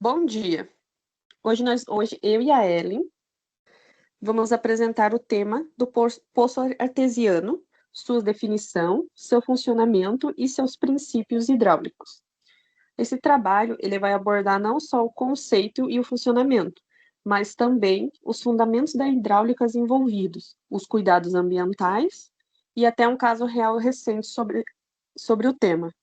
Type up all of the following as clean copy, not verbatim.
Bom dia. Hoje eu e a Ellen vamos apresentar o tema do poço artesiano, sua definição, seu funcionamento e seus princípios hidráulicos. Esse trabalho ele vai abordar não só o conceito e o funcionamento, mas também os fundamentos da hidráulica envolvidos, os cuidados ambientais e até um caso real recente sobre o tema.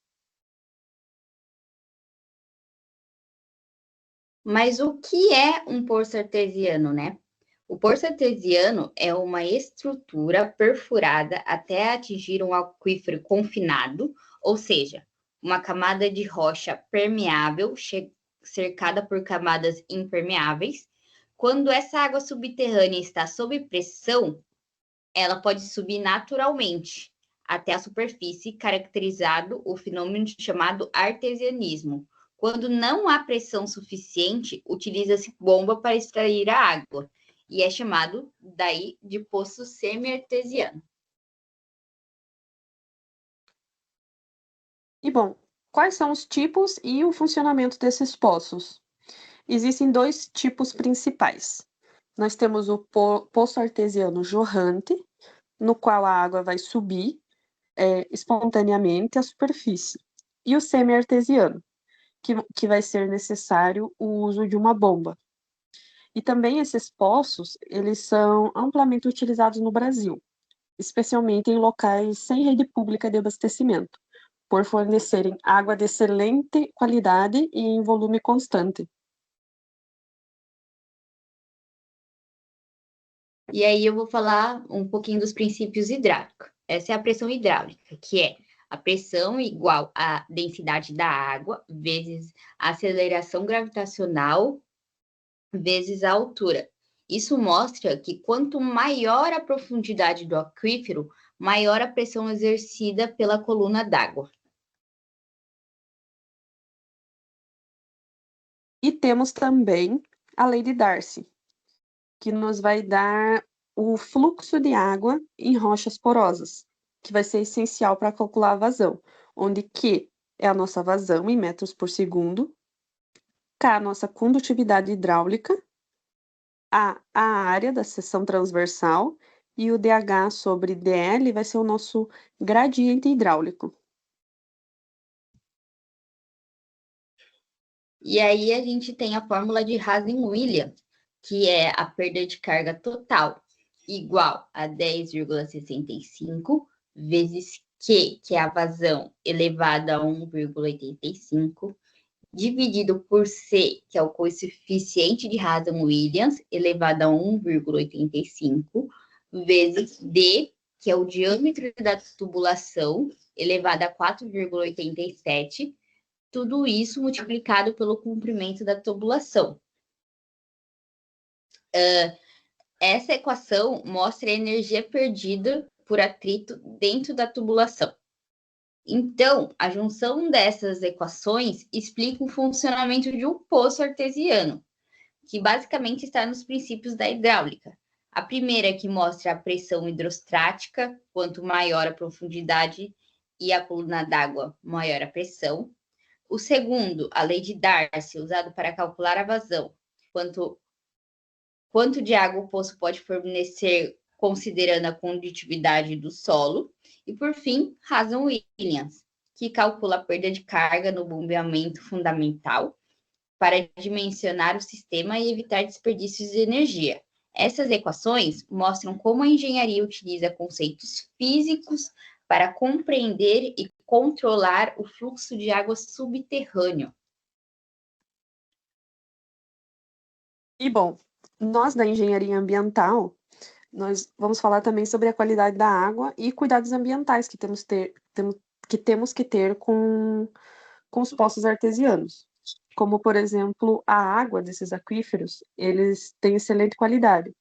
Mas o que é um poço artesiano, né? O poço artesiano é uma estrutura perfurada até atingir um aquífero confinado, ou seja, uma camada de rocha permeável cercada por camadas impermeáveis. Quando essa água subterrânea está sob pressão, ela pode subir naturalmente até a superfície, caracterizado o fenômeno chamado artesianismo. Quando não há pressão suficiente, utiliza-se bomba para extrair a água, e é chamado daí de poço semi-artesiano. E bom, quais são os tipos e o funcionamento desses poços? Existem dois tipos principais. Nós temos o poço artesiano jorrante, no qual a água vai subir espontaneamente à superfície, e o semi-artesiano, que vai ser necessário o uso de uma bomba. E também esses poços, eles são amplamente utilizados no Brasil, especialmente em locais sem rede pública de abastecimento, por fornecerem água de excelente qualidade e em volume constante. E aí eu vou falar um pouquinho dos princípios hidráulicos. Essa é a pressão hidráulica, que é a pressão igual à densidade da água vezes a aceleração gravitacional vezes a altura. Isso mostra que quanto maior a profundidade do aquífero, maior a pressão exercida pela coluna d'água. E temos também a lei de Darcy, que nos vai dar o fluxo de água em rochas porosas, que vai ser essencial para calcular a vazão, onde Q é a nossa vazão em metros por segundo, K a nossa condutividade hidráulica, a área da seção transversal e o dH sobre dL vai ser o nosso gradiente hidráulico. E aí a gente tem a fórmula de Hazen-Williams, que é a perda de carga total igual a 10,65 vezes Q, que é a vazão, elevado a 1,85, dividido por C, que é o coeficiente de Hazen-Williams, elevado a 1,85, vezes D, que é o diâmetro da tubulação, elevado a 4,87, tudo isso multiplicado pelo comprimento da tubulação. Essa equação mostra a energia perdida por atrito dentro da tubulação. Então, a junção dessas equações explica o funcionamento de um poço artesiano, que basicamente está nos princípios da hidráulica. A primeira que mostra a pressão hidrostática, quanto maior a profundidade e a coluna d'água, maior a pressão. O segundo, a lei de Darcy, usado para calcular a vazão, quanto de água o poço pode fornecer considerando a condutividade do solo. E, por fim, Hazen-Williams, que calcula a perda de carga no bombeamento fundamental para dimensionar o sistema e evitar desperdícios de energia. Essas equações mostram como a engenharia utiliza conceitos físicos para compreender e controlar o fluxo de água subterrâneo. E bom, nós da engenharia ambiental, nós vamos falar também sobre a qualidade da água e cuidados ambientais que temos que ter com os poços artesianos. Como, por exemplo, a água desses aquíferos, eles têm excelente qualidade.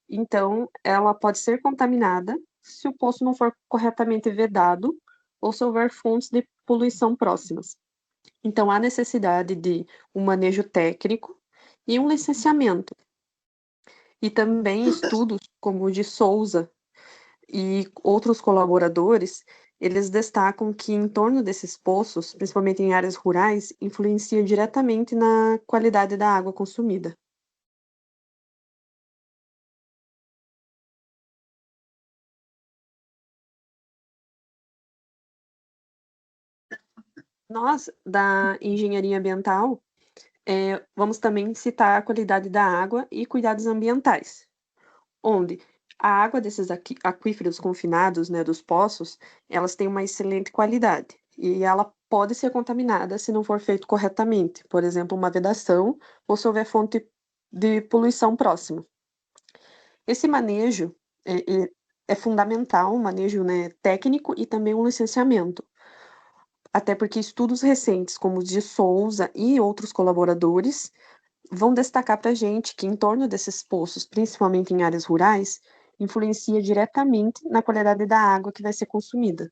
Então, ela pode ser contaminada se o poço não for corretamente vedado ou se houver fontes de poluição próximas. Então, há necessidade de um manejo técnico e um licenciamento. E também estudos como o de Souza e outros colaboradores Eles destacam que em torno desses poços, principalmente em áreas rurais, influencia diretamente na qualidade da água consumida. Nós, da engenharia ambiental, vamos também citar a qualidade da água e cuidados ambientais, onde a água desses aquíferos confinados, né, dos poços, elas têm uma excelente qualidade e ela pode ser contaminada se não for feito corretamente, por exemplo, uma vedação ou se houver fonte de poluição próxima. Esse manejo é fundamental, um manejo, né, técnico e também um licenciamento, até porque estudos recentes, como os de Souza e outros colaboradores, vão destacar para a gente que em torno desses poços, principalmente em áreas rurais, influencia diretamente na qualidade da água que vai ser consumida.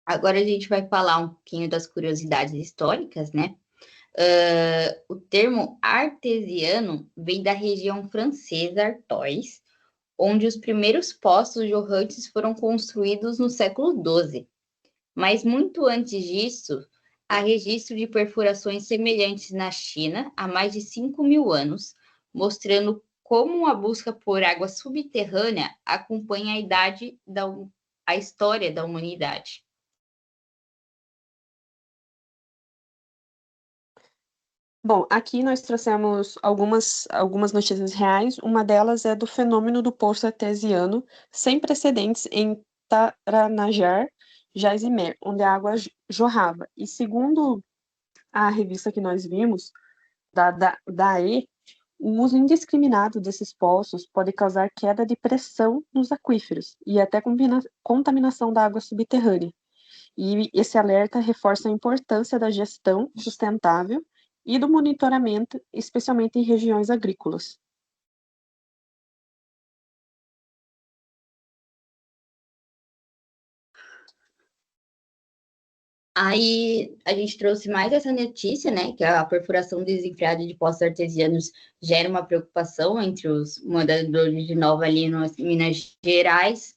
Agora a gente vai falar um pouquinho das curiosidades históricas, né? O termo artesiano vem da região francesa Artois, onde os primeiros poços jorrantes foram construídos no século XII. Mas muito antes disso, há registro de perfurações semelhantes na China há mais de 5.000 anos, mostrando como a busca por água subterrânea acompanha a história da humanidade. Bom, aqui nós trouxemos algumas notícias reais. Uma delas é do fenômeno do poço artesiano sem precedentes em Taranajar, Jaizimer, onde a água jorrava. E segundo a revista que nós vimos, da AE, o uso indiscriminado desses poços pode causar queda de pressão nos aquíferos e até contaminação da água subterrânea. E esse alerta reforça a importância da gestão sustentável e do monitoramento, especialmente em regiões agrícolas. Aí a gente trouxe mais essa notícia, né, que a perfuração desenfreada de poços artesianos gera uma preocupação entre os moradores de Nova Lima, Minas Gerais.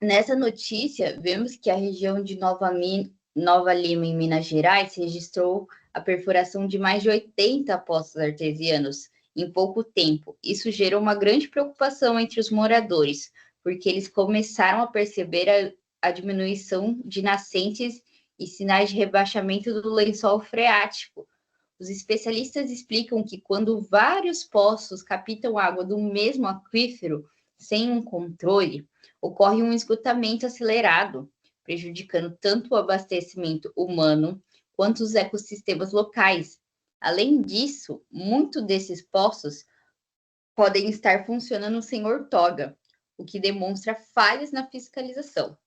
Nessa notícia, vemos que a região de Nova Lima, em Minas Gerais, registrou a perfuração de mais de 80 poços artesianos em pouco tempo. Isso gerou uma grande preocupação entre os moradores, porque eles começaram a perceber a diminuição de nascentes e sinais de rebaixamento do lençol freático. Os especialistas explicam que quando vários poços captam água do mesmo aquífero sem um controle, ocorre um esgotamento acelerado, prejudicando tanto o abastecimento humano quanto os ecossistemas locais. Além disso, muitos desses poços podem estar funcionando sem ortoga, o que demonstra falhas na fiscalização.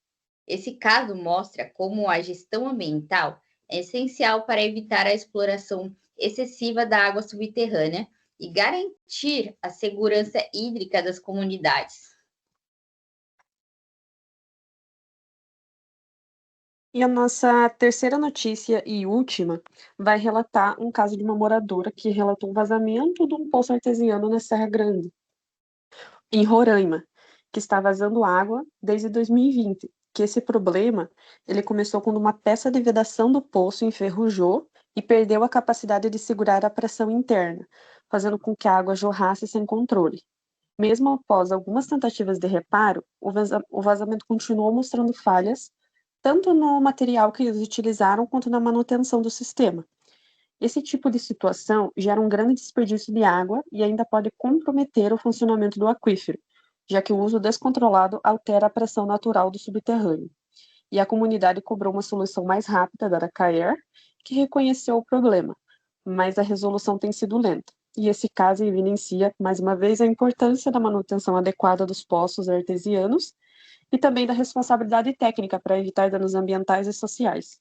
Esse caso mostra como a gestão ambiental é essencial para evitar a exploração excessiva da água subterrânea e garantir a segurança hídrica das comunidades. E a nossa terceira notícia e última vai relatar um caso de uma moradora que relatou um vazamento de um poço artesiano na Serra Grande, em Roraima, que está vazando água desde 2020. Que esse problema ele começou quando uma peça de vedação do poço enferrujou e perdeu a capacidade de segurar a pressão interna, fazendo com que a água jorrasse sem controle. Mesmo após algumas tentativas de reparo, o vazamento continuou mostrando falhas, tanto no material que eles utilizaram quanto na manutenção do sistema. Esse tipo de situação gera um grande desperdício de água e ainda pode comprometer o funcionamento do aquífero, já que o uso descontrolado altera a pressão natural do subterrâneo. E a comunidade cobrou uma solução mais rápida da Aracaer, que reconheceu o problema, mas a resolução tem sido lenta. E esse caso evidencia, mais uma vez, a importância da manutenção adequada dos poços artesianos e também da responsabilidade técnica para evitar danos ambientais e sociais.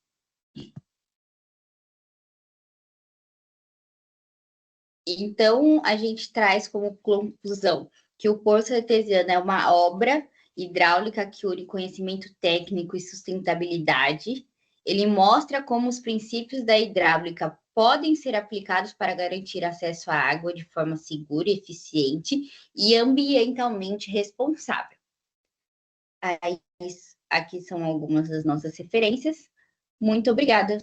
Então, a gente traz como conclusão que o poço artesiano é uma obra hidráulica que une conhecimento técnico e sustentabilidade. Ele mostra como os princípios da hidráulica podem ser aplicados para garantir acesso à água de forma segura, eficiente e ambientalmente responsável. Aí, aqui são algumas das nossas referências. Muito obrigada.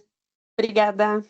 Obrigada.